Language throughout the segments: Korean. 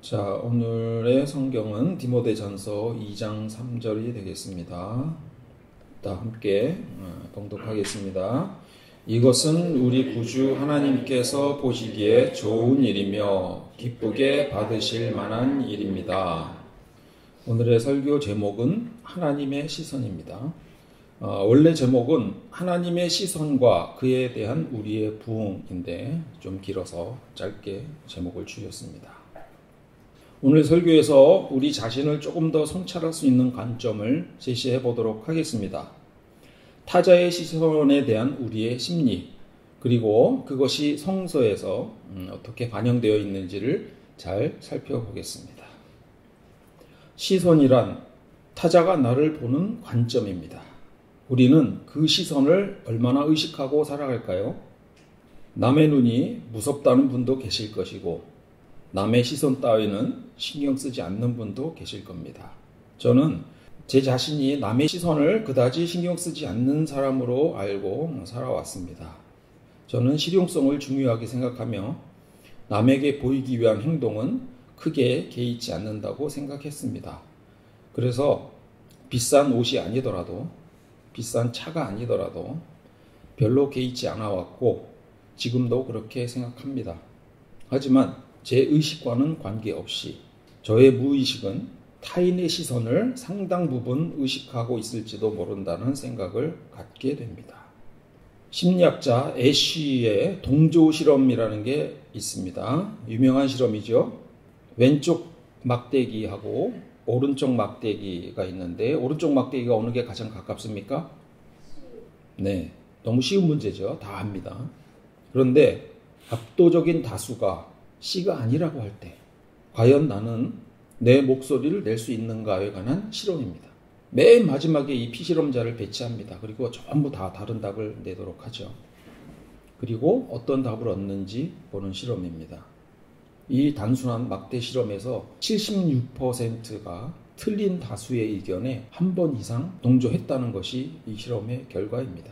자, 오늘의 성경은 디모데전서 2장 3절이 되겠습니다. 다 함께 봉독하겠습니다. 이것은 우리 구주 하나님께서 보시기에 좋은 일이며 기쁘게 받으실 만한 일입니다. 오늘의 설교 제목은 하나님의 시선입니다. 원래 제목은 하나님의 시선과 그에 대한 우리의 부응인데 좀 길어서 짧게 제목을 줄였습니다. 오늘 설교에서 우리 자신을 조금 더 성찰할 수 있는 관점을 제시해 보도록 하겠습니다. 타자의 시선에 대한 우리의 심리, 그리고 그것이 성서에서 어떻게 반영되어 있는지를 잘 살펴보겠습니다. 시선이란 타자가 나를 보는 관점입니다. 우리는 그 시선을 얼마나 의식하고 살아갈까요? 남의 눈이 무섭다는 분도 계실 것이고 남의 시선 따위는 신경 쓰지 않는 분도 계실 겁니다. 저는 제 자신이 남의 시선을 그다지 신경 쓰지 않는 사람으로 알고 살아왔습니다. 저는 실용성을 중요하게 생각하며 남에게 보이기 위한 행동은 크게 개의치 않는다고 생각했습니다. 그래서 비싼 옷이 아니더라도 비싼 차가 아니더라도 별로 개의치 않아 왔고 지금도 그렇게 생각합니다. 하지만 제 의식과는 관계없이 저의 무의식은 타인의 시선을 상당 부분 의식하고 있을지도 모른다는 생각을 갖게 됩니다. 심리학자 애쉬의 동조 실험이라는 게 있습니다. 유명한 실험이죠. 왼쪽 막대기하고 오른쪽 막대기가 있는데 오른쪽 막대기가 어느 게 가장 가깝습니까? 네, 너무 쉬운 문제죠. 다 압니다. 그런데 압도적인 다수가 C가 아니라고 할 때 과연 나는 내 목소리를 낼 수 있는가에 관한 실험입니다. 맨 마지막에 이 피실험자를 배치합니다. 그리고 전부 다 다른 답을 내도록 하죠. 그리고 어떤 답을 얻는지 보는 실험입니다. 이 단순한 막대 실험에서 76%가 틀린 다수의 의견에 한 번 이상 동조했다는 것이 이 실험의 결과입니다.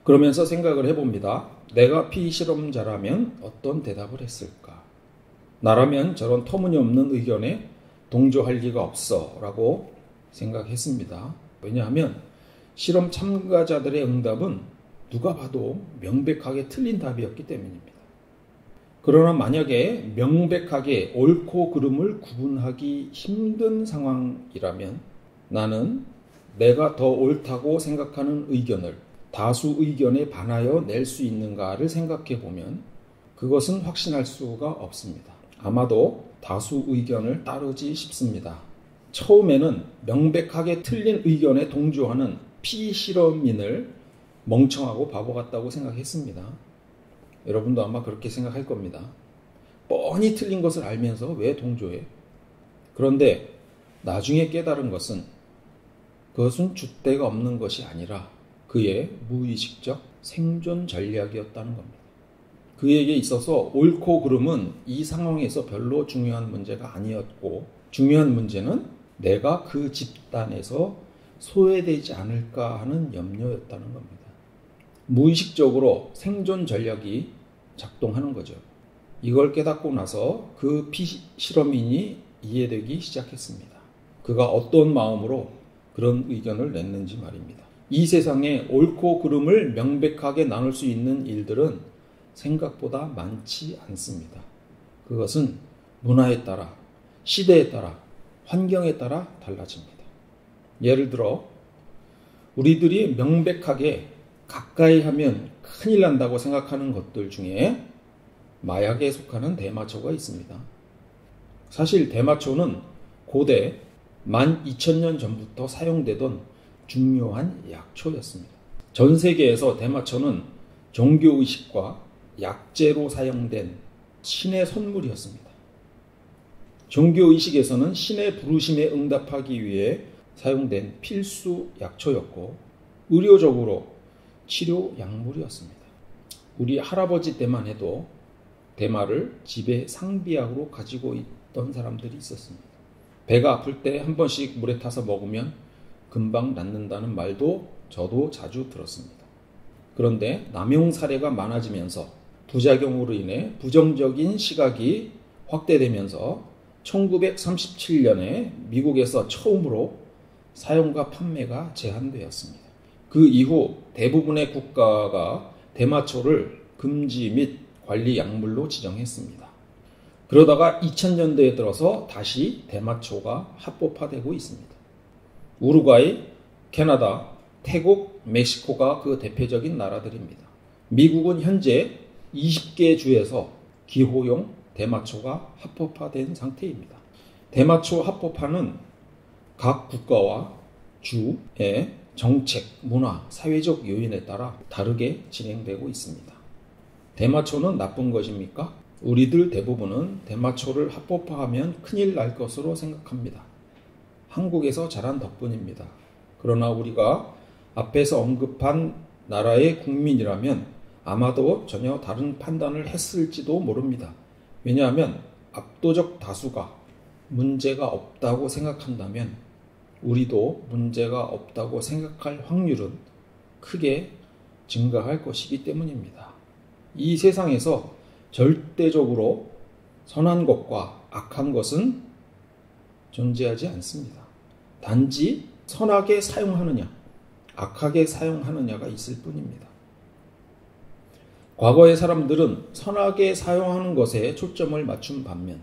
그러면서 생각을 해봅니다. 내가 피실험자라면 어떤 대답을 했을까? 나라면 저런 터무니없는 의견에 동조할 리가 없어 라고 생각했습니다. 왜냐하면 실험 참가자들의 응답은 누가 봐도 명백하게 틀린 답이었기 때문입니다. 그러나 만약에 명백하게 옳고 그름을 구분하기 힘든 상황이라면 나는 내가 더 옳다고 생각하는 의견을 다수 의견에 반하여 낼 수 있는가를 생각해 보면 그것은 확신할 수가 없습니다. 아마도 다수 의견을 따르지 싶습니다. 처음에는 명백하게 틀린 의견에 동조하는 피실험인을 멍청하고 바보 같다고 생각했습니다. 여러분도 아마 그렇게 생각할 겁니다. 뻔히 틀린 것을 알면서 왜 동조해? 그런데 나중에 깨달은 것은 그것은 줏대가 없는 것이 아니라 그의 무의식적 생존 전략이었다는 겁니다. 그에게 있어서 옳고 그름은 이 상황에서 별로 중요한 문제가 아니었고 중요한 문제는 내가 그 집단에서 소외되지 않을까 하는 염려였다는 겁니다. 무의식적으로 생존 전략이 작동하는 거죠. 이걸 깨닫고 나서 그 피실험인이 이해되기 시작했습니다. 그가 어떤 마음으로 그런 의견을 냈는지 말입니다. 이 세상에 옳고 그름을 명백하게 나눌 수 있는 일들은 생각보다 많지 않습니다. 그것은 문화에 따라, 시대에 따라, 환경에 따라 달라집니다. 예를 들어 우리들이 명백하게 가까이 하면 큰일 난다고 생각하는 것들 중에 마약에 속하는 대마초가 있습니다. 사실 대마초는 고대 12,000년 전부터 사용되던 중요한 약초였습니다. 전 세계에서 대마초는 종교의식과 약재로 사용된 신의 선물이었습니다. 종교의식에서는 신의 부르심에 응답하기 위해 사용된 필수 약초였고 의료적으로 치료 약물이었습니다. 우리 할아버지 때만 해도 대마를 집에 상비약으로 가지고 있던 사람들이 있었습니다. 배가 아플 때 한 번씩 물에 타서 먹으면 금방 낫는다는 말도 저도 자주 들었습니다. 그런데 남용 사례가 많아지면서 부작용으로 인해 부정적인 시각이 확대되면서 1937년에 미국에서 처음으로 사용과 판매가 제한되었습니다. 그 이후 대부분의 국가가 대마초를 금지 및 관리 약물로 지정했습니다. 그러다가 2000년대에 들어서 다시 대마초가 합법화되고 있습니다. 우루과이, 캐나다, 태국, 멕시코가 그 대표적인 나라들입니다. 미국은 현재 20개 주에서 기호용 대마초가 합법화된 상태입니다. 대마초 합법화는 각 국가와 주의 정책, 문화, 사회적 요인에 따라 다르게 진행되고 있습니다. 대마초는 나쁜 것입니까? 우리들 대부분은 대마초를 합법화하면 큰일 날 것으로 생각합니다. 한국에서 자란 덕분입니다. 그러나 우리가 앞에서 언급한 나라의 국민이라면 아마도 전혀 다른 판단을 했을지도 모릅니다. 왜냐하면 압도적 다수가 문제가 없다고 생각한다면 우리도 문제가 없다고 생각할 확률은 크게 증가할 것이기 때문입니다. 이 세상에서 절대적으로 선한 것과 악한 것은 존재하지 않습니다. 단지 선하게 사용하느냐, 악하게 사용하느냐가 있을 뿐입니다. 과거의 사람들은 선하게 사용하는 것에 초점을 맞춘 반면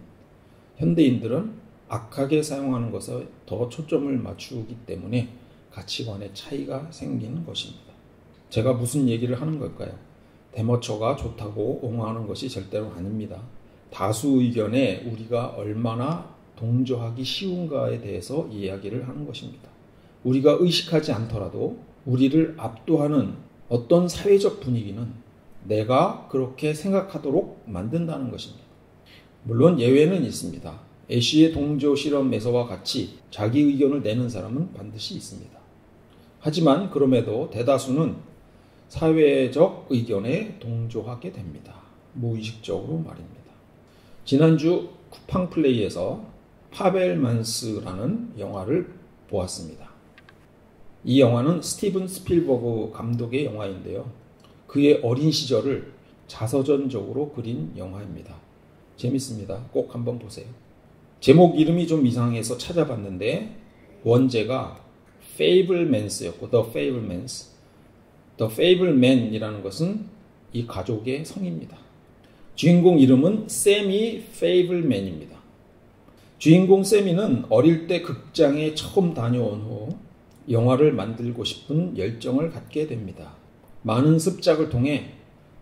현대인들은 악하게 사용하는 것에 더 초점을 맞추기 때문에 가치관의 차이가 생기는 것입니다. 제가 무슨 얘기를 하는 걸까요? 대마초가 좋다고 옹호하는 것이 절대로 아닙니다. 다수 의견에 우리가 얼마나 동조하기 쉬운가에 대해서 이야기를 하는 것입니다. 우리가 의식하지 않더라도 우리를 압도하는 어떤 사회적 분위기는 내가 그렇게 생각하도록 만든다는 것입니다. 물론 예외는 있습니다. 애쉬의 동조 실험에서와 같이 자기 의견을 내는 사람은 반드시 있습니다. 하지만 그럼에도 대다수는 사회적 의견에 동조하게 됩니다. 무의식적으로 말입니다. 지난주 쿠팡 플레이에서 파벨만스라는 영화를 보았습니다. 이 영화는 스티븐 스필버그 감독의 영화인데요. 그의 어린 시절을 자서전적으로 그린 영화입니다. 재밌습니다. 꼭 한번 보세요. 제목 이름이 좀 이상해서 찾아봤는데 원제가 Fabelmans였고 The Fabelmans. The Fableman이라는 것은 이 가족의 성입니다. 주인공 이름은 세미 페이블맨입니다. 주인공 세미는 어릴 때 극장에 처음 다녀온 후 영화를 만들고 싶은 열정을 갖게 됩니다. 많은 습작을 통해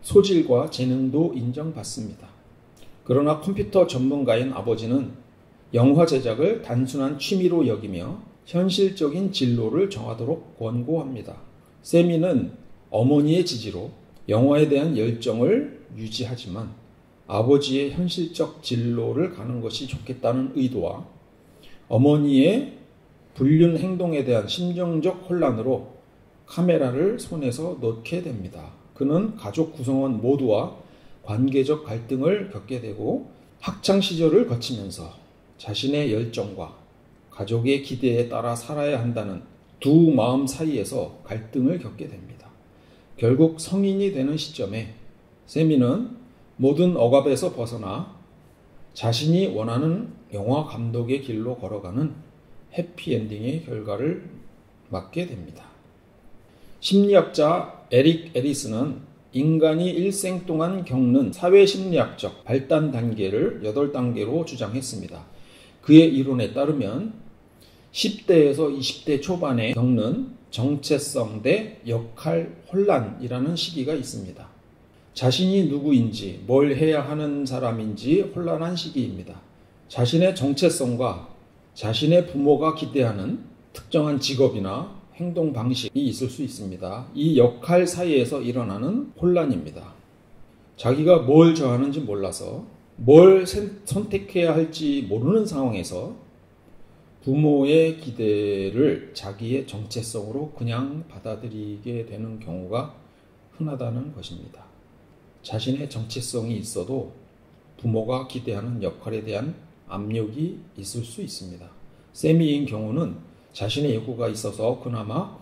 소질과 재능도 인정받습니다. 그러나 컴퓨터 전문가인 아버지는 영화 제작을 단순한 취미로 여기며 현실적인 진로를 정하도록 권고합니다. 세미는 어머니의 지지로 영화에 대한 열정을 유지하지만 아버지의 현실적 진로를 가는 것이 좋겠다는 의도와 어머니의 불륜 행동에 대한 심정적 혼란으로 카메라를 손에서 놓게 됩니다. 그는 가족 구성원 모두와 관계적 갈등을 겪게 되고 학창 시절을 거치면서 자신의 열정과 가족의 기대에 따라 살아야 한다는 두 마음 사이에서 갈등을 겪게 됩니다. 결국 성인이 되는 시점에 세미는 모든 억압에서 벗어나 자신이 원하는 영화 감독의 길로 걸어가는 해피엔딩의 결과를 맞게 됩니다. 심리학자 에릭 에리스는 인간이 일생 동안 겪는 사회심리학적 발단 단계를 8단계로 주장했습니다. 그의 이론에 따르면 10대에서 20대 초반에 겪는 정체성 대 역할 혼란이라는 시기가 있습니다. 자신이 누구인지 뭘 해야 하는 사람인지 혼란한 시기입니다. 자신의 정체성과 자신의 부모가 기대하는 특정한 직업이나 행동 방식이 있을 수 있습니다. 이 역할 사이에서 일어나는 혼란입니다. 자기가 뭘 좋아하는지 몰라서 뭘 선택해야 할지 모르는 상황에서 부모의 기대를 자기의 정체성으로 그냥 받아들이게 되는 경우가 흔하다는 것입니다. 자신의 정체성이 있어도 부모가 기대하는 역할에 대한 압력이 있을 수 있습니다. 세미인 경우는 자신의 욕구가 있어서 그나마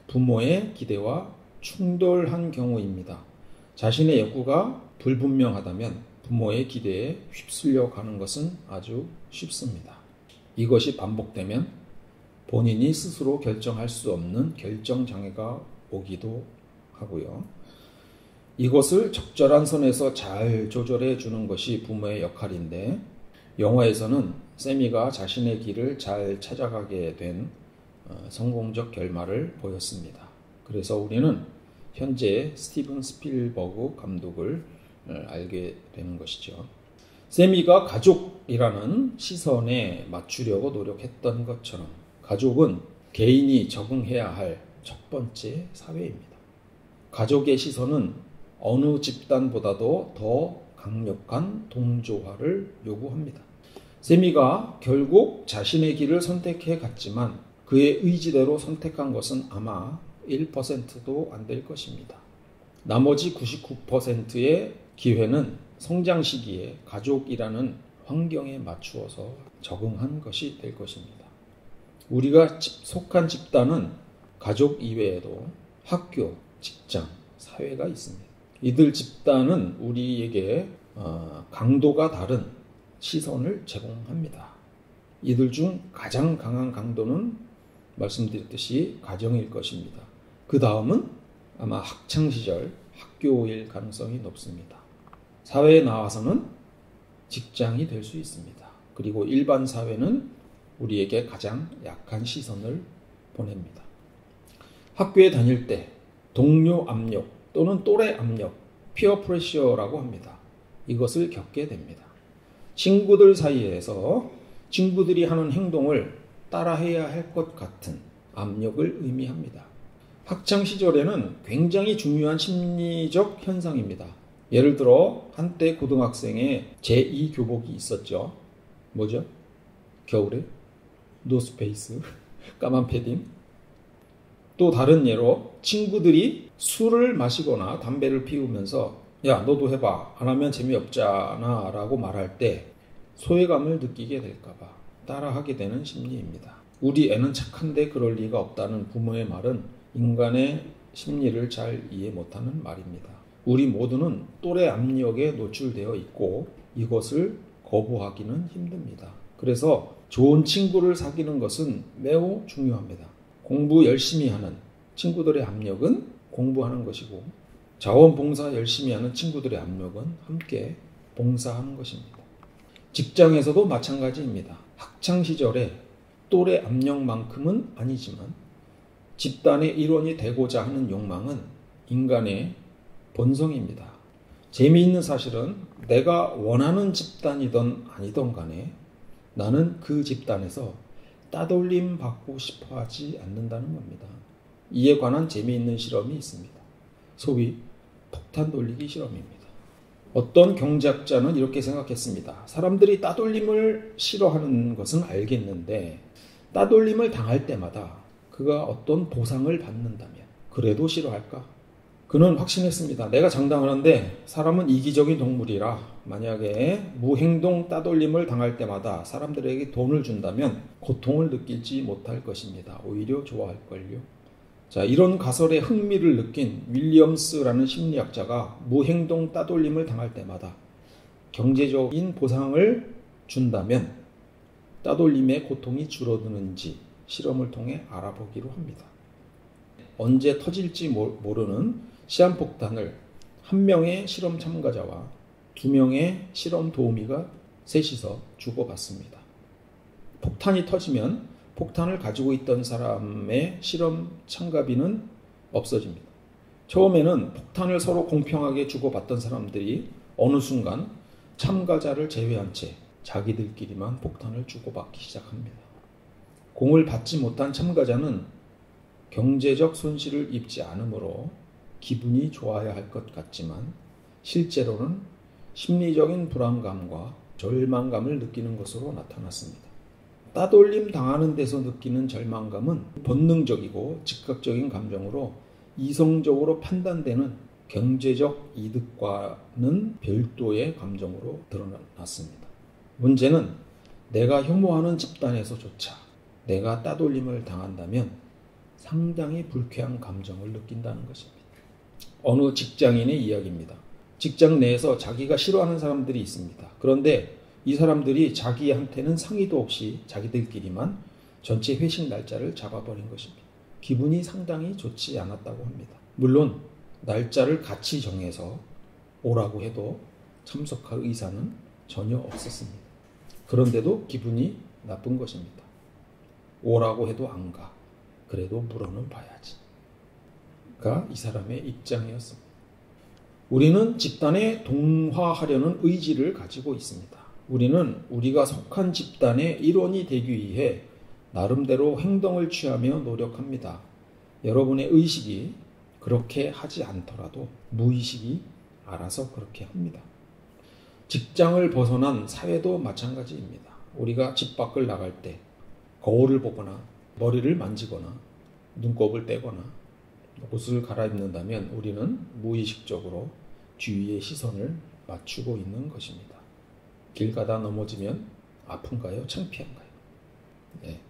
부모의 기대와 충돌한 경우입니다. 자신의 욕구가 불분명하다면 부모의 기대에 휩쓸려 가는 것은 아주 쉽습니다. 이것이 반복되면 본인이 스스로 결정할 수 없는 결정장애가 오기도 하고요. 이것을 적절한 선에서 잘 조절해 주는 것이 부모의 역할인데, 영화에서는 세미가 자신의 길을 잘 찾아가게 된 성공적 결말을 보였습니다. 그래서 우리는 현재 스티븐 스필버그 감독을 알게 되는 것이죠. 세미가 가족이라는 시선에 맞추려고 노력했던 것처럼 가족은 개인이 적응해야 할 첫 번째 사회입니다. 가족의 시선은 어느 집단보다도 더 강력한 동조화를 요구합니다. 세미가 결국 자신의 길을 선택해 갔지만 그의 의지대로 선택한 것은 아마 1%도 안 될 것입니다. 나머지 99%의 기회는 성장 시기에 가족이라는 환경에 맞추어서 적응한 것이 될 것입니다. 우리가 속한 집단은 가족 이외에도 학교, 직장, 사회가 있습니다. 이들 집단은 우리에게 강도가 다른 시선을 제공합니다. 이들 중 가장 강한 강도는 말씀드렸듯이 가정일 것입니다. 그 다음은 아마 학창시절 학교일 가능성이 높습니다. 사회에 나와서는 직장이 될 수 있습니다. 그리고 일반 사회는 우리에게 가장 약한 시선을 보냅니다. 학교에 다닐 때 동료 압력 또는 또래 압력, 피어 프레셔라고 합니다. 이것을 겪게 됩니다. 친구들 사이에서 친구들이 하는 행동을 따라해야 할 것 같은 압력을 의미합니다. 학창 시절에는 굉장히 중요한 심리적 현상입니다. 예를 들어 한때 고등학생의 제2 교복이 있었죠. 뭐죠? 겨울에 노스페이스, 까만 패딩. 또 다른 예로 친구들이 술을 마시거나 담배를 피우면서 야 너도 해봐, 안 하면 재미없잖아 라고 말할 때 소외감을 느끼게 될까봐 따라하게 되는 심리입니다. 우리 애는 착한데 그럴 리가 없다는 부모의 말은 인간의 심리를 잘 이해 못하는 말입니다. 우리 모두는 또래 압력에 노출되어 있고 이것을 거부하기는 힘듭니다. 그래서 좋은 친구를 사귀는 것은 매우 중요합니다. 공부 열심히 하는 친구들의 압력은 공부하는 것이고, 자원봉사 열심히 하는 친구들의 압력은 함께 봉사하는 것입니다. 직장에서도 마찬가지입니다. 학창시절에 또래 압력만큼은 아니지만 집단의 일원이 되고자 하는 욕망은 인간의 본성입니다. 재미있는 사실은 내가 원하는 집단이든 아니든 간에 나는 그 집단에서 따돌림 받고 싶어 하지 않는다는 겁니다. 이에 관한 재미있는 실험이 있습니다. 소위 폭탄 돌리기 실험입니다. 어떤 경제학자는 이렇게 생각했습니다. 사람들이 따돌림을 싫어하는 것은 알겠는데 따돌림을 당할 때마다 그가 어떤 보상을 받는다면 그래도 싫어할까? 그는 확신했습니다. 내가 장담하는데 사람은 이기적인 동물이라 만약에 무행동 따돌림을 당할 때마다 사람들에게 돈을 준다면 고통을 느끼지 못할 것입니다. 오히려 좋아할걸요. 자, 이런 가설에 흥미를 느낀 윌리엄스라는 심리학자가 무행동 따돌림을 당할 때마다 경제적인 보상을 준다면 따돌림의 고통이 줄어드는지 실험을 통해 알아보기로 합니다. 언제 터질지 모르는 시한폭탄을 한 명의 실험 참가자와 두 명의 실험 도우미가 셋이서 주고받습니다. 폭탄이 터지면 폭탄을 가지고 있던 사람의 실험 참가비는 없어집니다. 처음에는 폭탄을 서로 공평하게 주고받던 사람들이 어느 순간 참가자를 제외한 채 자기들끼리만 폭탄을 주고받기 시작합니다. 공을 받지 못한 참가자는 경제적 손실을 입지 않으므로 기분이 좋아야 할 것 같지만 실제로는 심리적인 불안감과 절망감을 느끼는 것으로 나타났습니다. 따돌림 당하는 데서 느끼는 절망감은 본능적이고 즉각적인 감정으로 이성적으로 판단되는 경제적 이득과는 별도의 감정으로 드러났습니다. 문제는 내가 혐오하는 집단에서조차 내가 따돌림을 당한다면 상당히 불쾌한 감정을 느낀다는 것입니다. 어느 직장인의 이야기입니다. 직장 내에서 자기가 싫어하는 사람들이 있습니다. 그런데 이 사람들이 자기한테는 상의도 없이 자기들끼리만 전체 회식 날짜를 잡아버린 것입니다. 기분이 상당히 좋지 않았다고 합니다. 물론 날짜를 같이 정해서 오라고 해도 참석할 의사는 전혀 없었습니다. 그런데도 기분이 나쁜 것입니다. 오라고 해도 안 가. 그래도 물어는 봐야지. 가 이 사람의 입장이었습니다. 우리는 집단에 동화하려는 의지를 가지고 있습니다. 우리는 우리가 속한 집단의 일원이 되기 위해 나름대로 행동을 취하며 노력합니다. 여러분의 의식이 그렇게 하지 않더라도 무의식이 알아서 그렇게 합니다. 직장을 벗어난 사회도 마찬가지입니다. 우리가 집 밖을 나갈 때 거울을 보거나 머리를 만지거나 눈곱을 떼거나 옷을 갈아입는다면 우리는 무의식적으로 주위의 시선을 맞추고 있는 것입니다. 길 가다 넘어지면 아픈가요? 창피한가요? 네.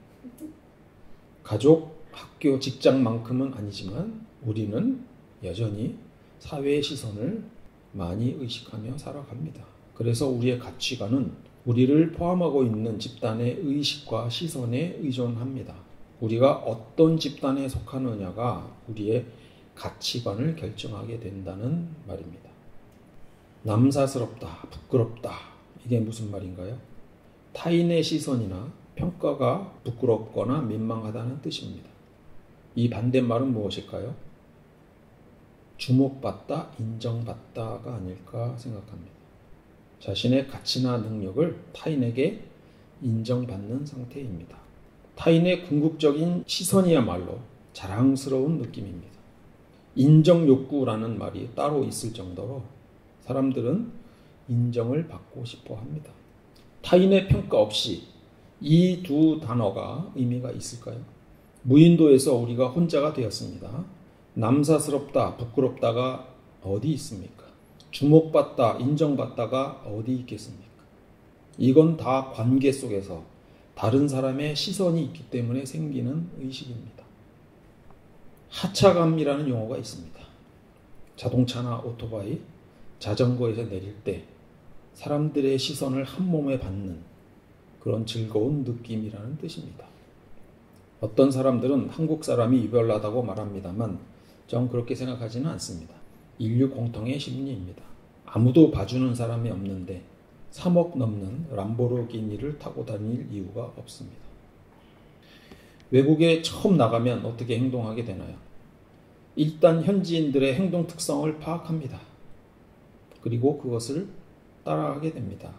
가족, 학교, 직장만큼은 아니지만 우리는 여전히 사회의 시선을 많이 의식하며 살아갑니다. 그래서 우리의 가치관은 우리를 포함하고 있는 집단의 의식과 시선에 의존합니다. 우리가 어떤 집단에 속하느냐가 우리의 가치관을 결정하게 된다는 말입니다. 남사스럽다, 부끄럽다. 이게 무슨 말인가요? 타인의 시선이나 평가가 부끄럽거나 민망하다는 뜻입니다. 이 반대말은 무엇일까요? 주목받다, 인정받다가 아닐까 생각합니다. 자신의 가치나 능력을 타인에게 인정받는 상태입니다. 타인의 궁극적인 시선이야말로 자랑스러운 느낌입니다. 인정욕구라는 말이 따로 있을 정도로 사람들은 인정을 받고 싶어 합니다. 타인의 평가 없이 이 두 단어가 의미가 있을까요? 무인도에서 우리가 혼자가 되었습니다. 남사스럽다, 부끄럽다가 어디 있습니까? 주목받다, 인정받다가 어디 있겠습니까? 이건 다 관계 속에서 다른 사람의 시선이 있기 때문에 생기는 의식입니다. 하차감이라는 용어가 있습니다. 자동차나 오토바이, 자전거에서 내릴 때 사람들의 시선을 한 몸에 받는 그런 즐거운 느낌이라는 뜻입니다. 어떤 사람들은 한국 사람이 유별나다고 말합니다만 전 그렇게 생각하지는 않습니다. 인류 공통의 심리입니다. 아무도 봐주는 사람이 없는데 3억 넘는 람보르기니를 타고 다닐 이유가 없습니다. 외국에 처음 나가면 어떻게 행동하게 되나요? 일단 현지인들의 행동 특성을 파악합니다. 그리고 그것을 따라하게 됩니다.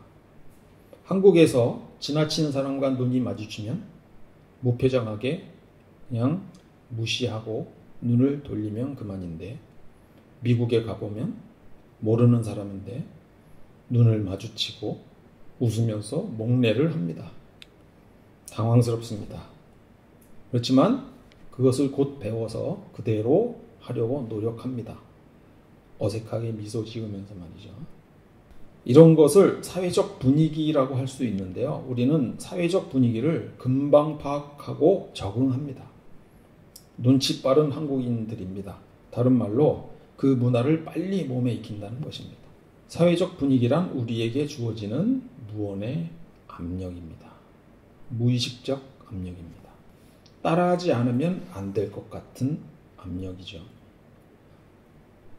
한국에서 지나치는 사람과 눈이 마주치면 무표정하게 그냥 무시하고 눈을 돌리면 그만인데 미국에 가보면 모르는 사람인데 눈을 마주치고 웃으면서 목례를 합니다. 당황스럽습니다. 그렇지만 그것을 곧 배워서 그대로 하려고 노력합니다. 어색하게 미소 지으면서 말이죠. 이런 것을 사회적 분위기라고 할 수 있는데요. 우리는 사회적 분위기를 금방 파악하고 적응합니다. 눈치 빠른 한국인들입니다. 다른 말로 그 문화를 빨리 몸에 익힌다는 것입니다. 사회적 분위기란 우리에게 주어지는 무언의 압력입니다. 무의식적 압력입니다. 따라하지 않으면 안 될 것 같은 압력이죠.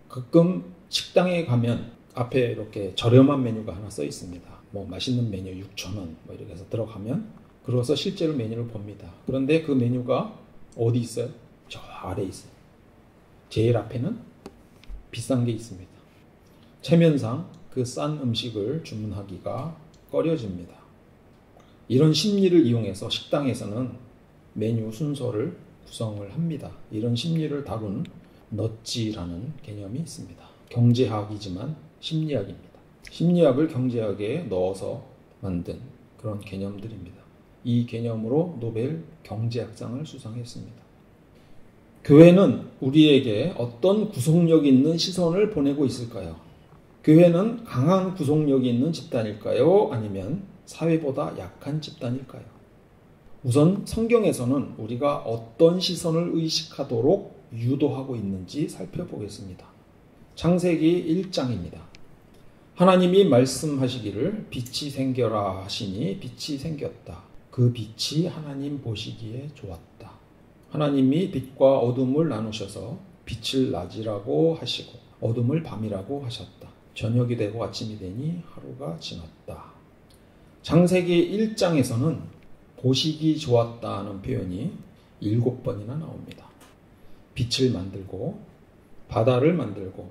가끔 식당에 가면 앞에 이렇게 저렴한 메뉴가 하나 써 있습니다. 뭐 맛있는 메뉴 6,000원 뭐 이렇게 해서 들어가면 그래서 실제로 메뉴를 봅니다. 그런데 그 메뉴가 어디 있어요? 저 아래에 있어요. 제일 앞에는 비싼 게 있습니다. 체면상 그 싼 음식을 주문하기가 꺼려집니다. 이런 심리를 이용해서 식당에서는 메뉴 순서를 구성을 합니다. 이런 심리를 다룬 넛지라는 개념이 있습니다. 경제학이지만 심리학입니다. 심리학을 경제학에 넣어서 만든 그런 개념들입니다. 이 개념으로 노벨 경제학상을 수상했습니다. 교회는 우리에게 어떤 구속력 있는 시선을 보내고 있을까요? 교회는 강한 구속력이 있는 집단일까요? 아니면 사회보다 약한 집단일까요? 우선 성경에서는 우리가 어떤 시선을 의식하도록 유도하고 있는지 살펴보겠습니다. 창세기 1장입니다. 하나님이 말씀하시기를 빛이 생겨라 하시니 빛이 생겼다. 그 빛이 하나님 보시기에 좋았다. 하나님이 빛과 어둠을 나누셔서 빛을 낮이라고 하시고 어둠을 밤이라고 하셨다. 저녁이 되고 아침이 되니 하루가 지났다. 창세기 1장에서는 보시기 좋았다는 표현이 7번이나 나옵니다. 빛을 만들고 바다를 만들고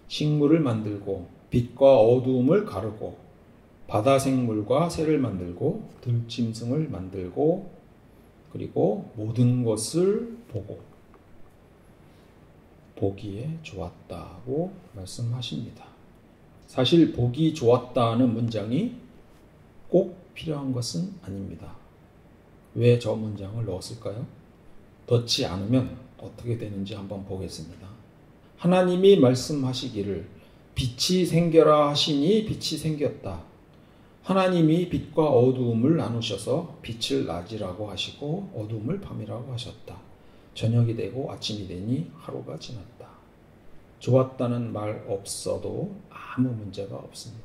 식물을 만들고 빛과 어두움을 가르고 바다 생물과 새를 만들고 들짐승을 만들고 그리고 모든 것을 보고 보기에 좋았다고 말씀하십니다. 사실 보기 좋았다는 문장이 꼭 필요한 것은 아닙니다. 왜 저 문장을 넣었을까요? 넣지 않으면 어떻게 되는지 한번 보겠습니다. 하나님이 말씀하시기를 빛이 생겨라 하시니 빛이 생겼다. 하나님이 빛과 어두움을 나누셔서 빛을 낮이라고 하시고 어두움을 밤이라고 하셨다. 저녁이 되고 아침이 되니 하루가 지났다. 좋았다는 말 없어도 아무 문제가 없습니다.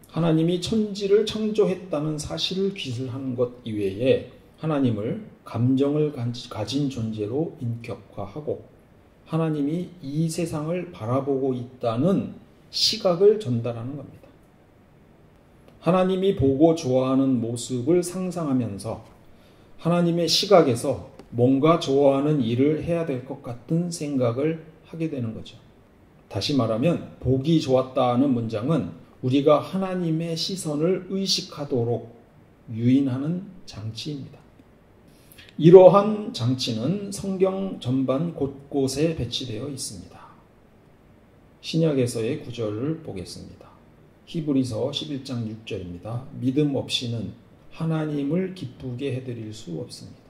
하나님이 천지를 창조했다는 사실을 기술하는 것 이외에 하나님을 감정을 가진 존재로 인격화하고 하나님이 이 세상을 바라보고 있다는 시각을 전달하는 겁니다. 하나님이 보고 좋아하는 모습을 상상하면서 하나님의 시각에서 뭔가 좋아하는 일을 해야 될 것 같은 생각을 하게 되는 거죠. 다시 말하면 보기 좋았다는 문장은 우리가 하나님의 시선을 의식하도록 유인하는 장치입니다. 이러한 장치는 성경 전반 곳곳에 배치되어 있습니다. 신약에서의 구절을 보겠습니다. 히브리서 11장 6절입니다. 믿음 없이는 하나님을 기쁘게 해드릴 수 없습니다.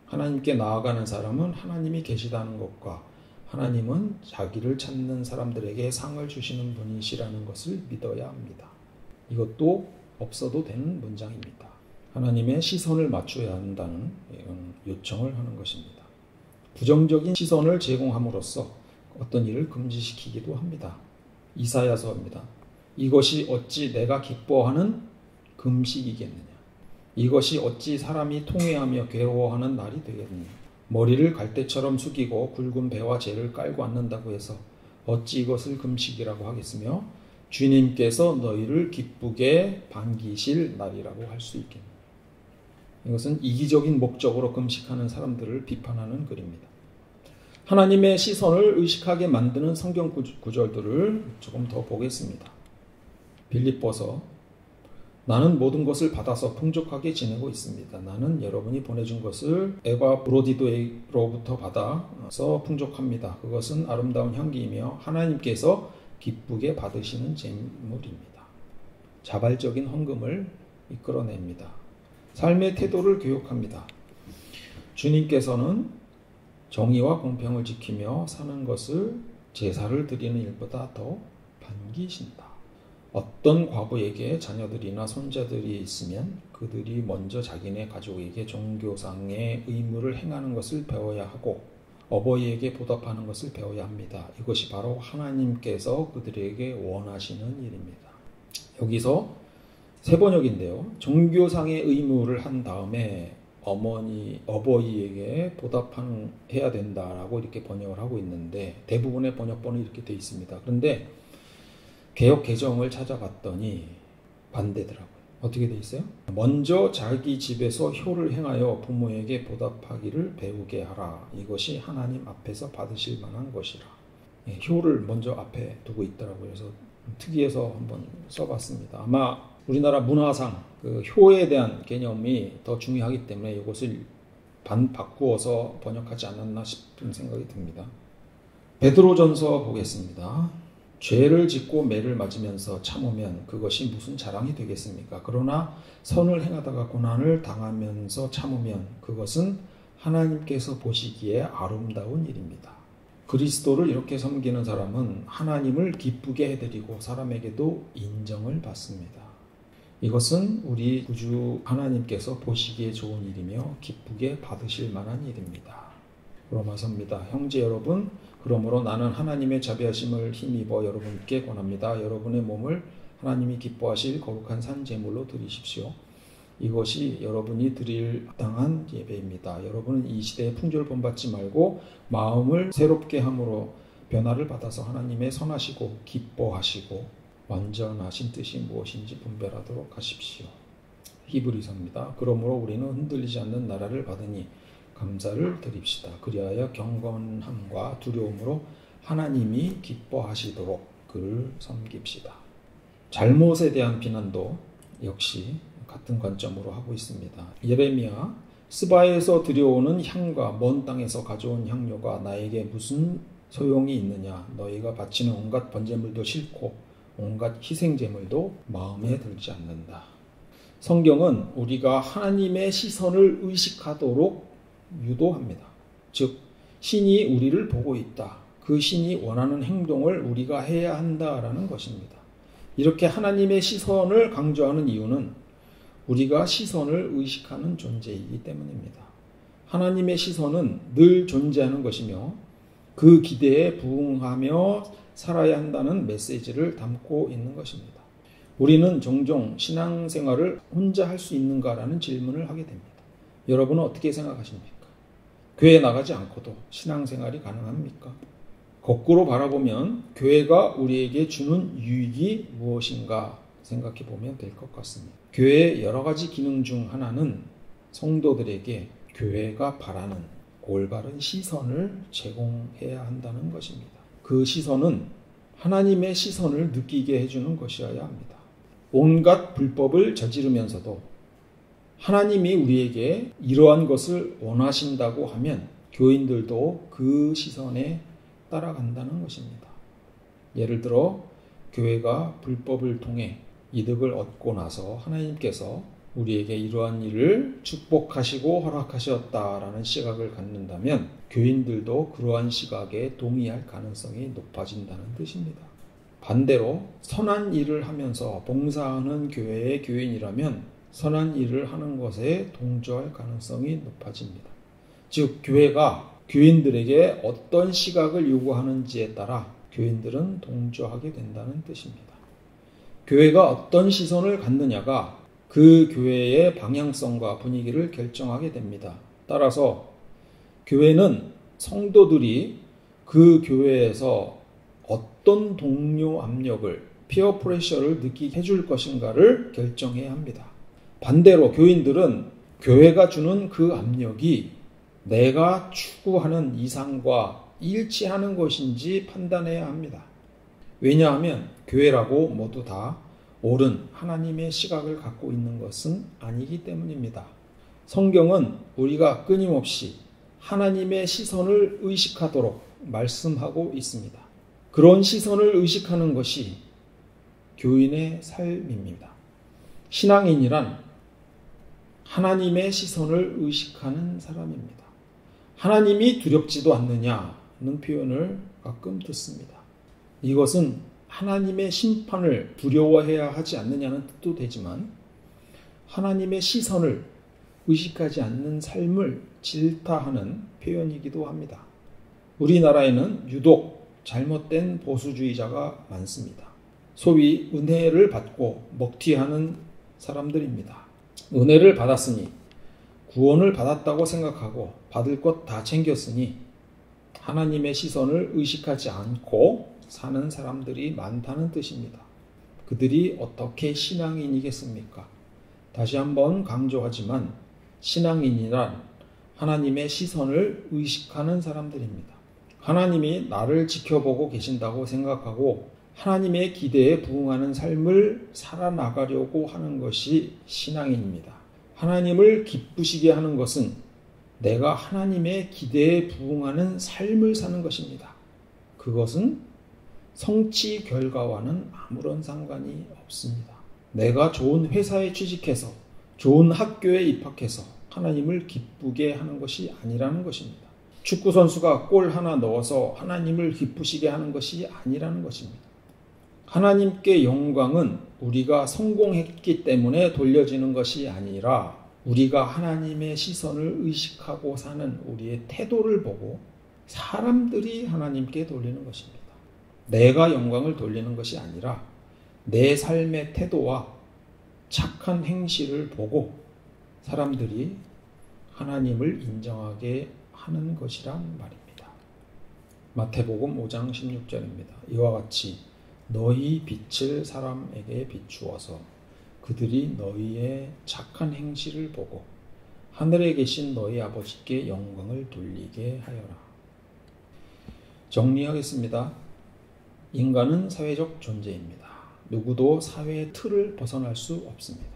하나님께 나아가는 사람은 하나님이 계시다는 것과 하나님은 자기를 찾는 사람들에게 상을 주시는 분이시라는 것을 믿어야 합니다. 이것도 없어도 되는 문장입니다. 하나님의 시선을 맞춰야 한다는 요청을 하는 것입니다. 부정적인 시선을 제공함으로써 어떤 일을 금지시키기도 합니다. 이사야서입니다. 이것이 어찌 내가 기뻐하는 금식이겠느냐. 이것이 어찌 사람이 통회하며 괴로워하는 날이 되겠느냐. 머리를 갈대처럼 숙이고 굵은 배와 재를 깔고 앉는다고 해서 어찌 이것을 금식이라고 하겠으며 주님께서 너희를 기쁘게 반기실 날이라고 할 수 있겠느냐. 이것은 이기적인 목적으로 금식하는 사람들을 비판하는 글입니다. 하나님의 시선을 의식하게 만드는 성경 구절들을 조금 더 보겠습니다. 빌립보서 나는 모든 것을 받아서 풍족하게 지내고 있습니다. 나는 여러분이 보내준 것을 에바브로디도로부터 받아서 풍족합니다. 그것은 아름다운 향기이며 하나님께서 기쁘게 받으시는 제물입니다. 자발적인 헌금을 이끌어냅니다. 삶의 태도를 교육합니다. 주님께서는 정의와 공평을 지키며 사는 것을 제사를 드리는 일보다 더 반기신다. 어떤 과부에게 자녀들이나 손자들이 있으면 그들이 먼저 자기네 가족에게 종교상의 의무를 행하는 것을 배워야 하고 어버이에게 보답하는 것을 배워야 합니다. 이것이 바로 하나님께서 그들에게 원하시는 일입니다. 여기서 세 번역인데요. 종교상의 의무를 한 다음에 어버이에게 보답해야 된다라고 이렇게 번역을 하고 있는데 대부분의 번역본은 이렇게 되어 있습니다. 그런데 개역 개정을 찾아봤더니 반대더라고요. 어떻게 되어 있어요? 먼저 자기 집에서 효를 행하여 부모에게 보답하기를 배우게 하라. 이것이 하나님 앞에서 받으실 만한 것이라. 효를 먼저 앞에 두고 있더라고요. 그래서 특이해서 한번 써봤습니다. 아마 우리나라 문화상 그 효에 대한 개념이 더 중요하기 때문에 이것을 바꾸어서 번역하지 않았나 싶은 생각이 듭니다. 베드로전서 보겠습니다. 죄를 짓고 매를 맞으면서 참으면 그것이 무슨 자랑이 되겠습니까? 그러나 선을 행하다가 고난을 당하면서 참으면 그것은 하나님께서 보시기에 아름다운 일입니다. 그리스도를 이렇게 섬기는 사람은 하나님을 기쁘게 해드리고 사람에게도 인정을 받습니다. 이것은 우리 구주 하나님께서 보시기에 좋은 일이며 기쁘게 받으실 만한 일입니다. 로마서입니다. 형제 여러분, 그러므로 나는 하나님의 자비하심을 힘입어 여러분께 권합니다. 여러분의 몸을 하나님이 기뻐하실 거룩한 산 제물로 드리십시오. 이것이 여러분이 드릴 합당한 예배입니다. 여러분은 이 시대에 풍조를 본받지 말고 마음을 새롭게 함으로 변화를 받아서 하나님의 선하시고 기뻐하시고 완전하신 뜻이 무엇인지 분별하도록 하십시오. 히브리서입니다. 그러므로 우리는 흔들리지 않는 나라를 받으니 감사를 드립시다. 그리하여 경건함과 두려움으로 하나님이 기뻐하시도록 그를 섬깁시다. 잘못에 대한 비난도 역시 같은 관점으로 하고 있습니다. 예레미야, 스바에서 들여오는 향과 먼 땅에서 가져온 향료가 나에게 무슨 소용이 있느냐. 너희가 바치는 온갖 번제물도 싫고 온갖 희생제물도 마음에 들지 않는다. 성경은 우리가 하나님의 시선을 의식하도록 유도합니다. 즉 신이 우리를 보고 있다. 그 신이 원하는 행동을 우리가 해야 한다라는 것입니다. 이렇게 하나님의 시선을 강조하는 이유는 우리가 시선을 의식하는 존재이기 때문입니다. 하나님의 시선은 늘 존재하는 것이며 그 기대에 부응하며 살아야 한다는 메시지를 담고 있는 것입니다. 우리는 종종 신앙생활을 혼자 할 수 있는가라는 질문을 하게 됩니다. 여러분은 어떻게 생각하십니까? 교회 나가지 않고도 신앙생활이 가능합니까? 거꾸로 바라보면 교회가 우리에게 주는 유익이 무엇인가 생각해 보면 될 것 같습니다. 교회의 여러 가지 기능 중 하나는 성도들에게 교회가 바라는 올바른 시선을 제공해야 한다는 것입니다. 그 시선은 하나님의 시선을 느끼게 해주는 것이어야 합니다. 온갖 불법을 저지르면서도 하나님이 우리에게 이러한 것을 원하신다고 하면 교인들도 그 시선에 따라간다는 것입니다. 예를 들어 교회가 불법을 통해 이득을 얻고 나서 하나님께서 우리에게 이러한 일을 축복하시고 허락하셨다라는 시각을 갖는다면 교인들도 그러한 시각에 동의할 가능성이 높아진다는 뜻입니다. 반대로 선한 일을 하면서 봉사하는 교회의 교인이라면 선한 일을 하는 것에 동조할 가능성이 높아집니다. 즉 교회가 교인들에게 어떤 시각을 요구하는지에 따라 교인들은 동조하게 된다는 뜻입니다. 교회가 어떤 시선을 갖느냐가 그 교회의 방향성과 분위기를 결정하게 됩니다. 따라서 교회는 성도들이 그 교회에서 어떤 동료 압력을, 피어 프레셔를 느끼게 해줄 것인가를 결정해야 합니다. 반대로 교인들은 교회가 주는 그 압력이 내가 추구하는 이상과 일치하는 것인지 판단해야 합니다. 왜냐하면 교회라고 모두 다 옳은 하나님의 시각을 갖고 있는 것은 아니기 때문입니다. 성경은 우리가 끊임없이 하나님의 시선을 의식하도록 말씀하고 있습니다. 그런 시선을 의식하는 것이 교인의 삶입니다. 신앙인이란 하나님의 시선을 의식하는 사람입니다. 하나님이 두렵지도 않느냐는 표현을 가끔 듣습니다. 이것은 하나님의 심판을 두려워해야 하지 않느냐는 뜻도 되지만 하나님의 시선을 의식하지 않는 삶을 질타하는 표현이기도 합니다. 우리나라에는 유독 잘못된 보수주의자가 많습니다. 소위 은혜를 받고 먹튀하는 사람들입니다. 은혜를 받았으니 구원을 받았다고 생각하고 받을 것 다 챙겼으니 하나님의 시선을 의식하지 않고 사는 사람들이 많다는 뜻입니다. 그들이 어떻게 신앙인이겠습니까? 다시 한번 강조하지만 신앙인이란 하나님의 시선을 의식하는 사람들입니다. 하나님이 나를 지켜보고 계신다고 생각하고 하나님의 기대에 부응하는 삶을 살아나가려고 하는 것이 신앙인입니다. 하나님을 기쁘시게 하는 것은 내가 하나님의 기대에 부응하는 삶을 사는 것입니다. 그것은 성취 결과와는 아무런 상관이 없습니다. 내가 좋은 회사에 취직해서 좋은 학교에 입학해서 하나님을 기쁘게 하는 것이 아니라는 것입니다. 축구선수가 골 하나 넣어서 하나님을 기쁘시게 하는 것이 아니라는 것입니다. 하나님께 영광은 우리가 성공했기 때문에 돌려지는 것이 아니라 우리가 하나님의 시선을 의식하고 사는 우리의 태도를 보고 사람들이 하나님께 돌리는 것입니다. 내가 영광을 돌리는 것이 아니라 내 삶의 태도와 착한 행실을 보고 사람들이 하나님을 인정하게 하는 것이란 말입니다. 마태복음 5장 16절입니다. 이와 같이 너희 빛을 사람에게 비추어서 그들이 너희의 착한 행실을 보고 하늘에 계신 너희 아버지께 영광을 돌리게 하여라. 정리하겠습니다. 인간은 사회적 존재입니다. 누구도 사회의 틀을 벗어날 수 없습니다.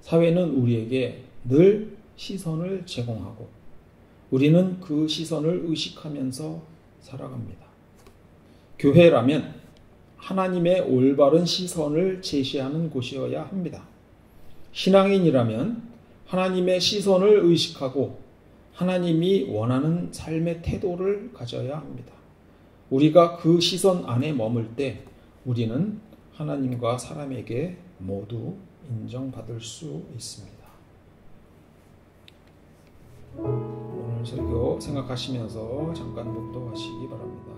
사회는 우리에게 늘 시선을 제공하고 우리는 그 시선을 의식하면서 살아갑니다. 교회라면 하나님의 올바른 시선을 제시하는 곳이어야 합니다. 신앙인이라면 하나님의 시선을 의식하고 하나님이 원하는 삶의 태도를 가져야 합니다. 우리가 그 시선 안에 머물 때 우리는 하나님과 사람에게 모두 인정받을 수 있습니다. 오늘 설교 생각하시면서 잠깐 묵도하시기 바랍니다.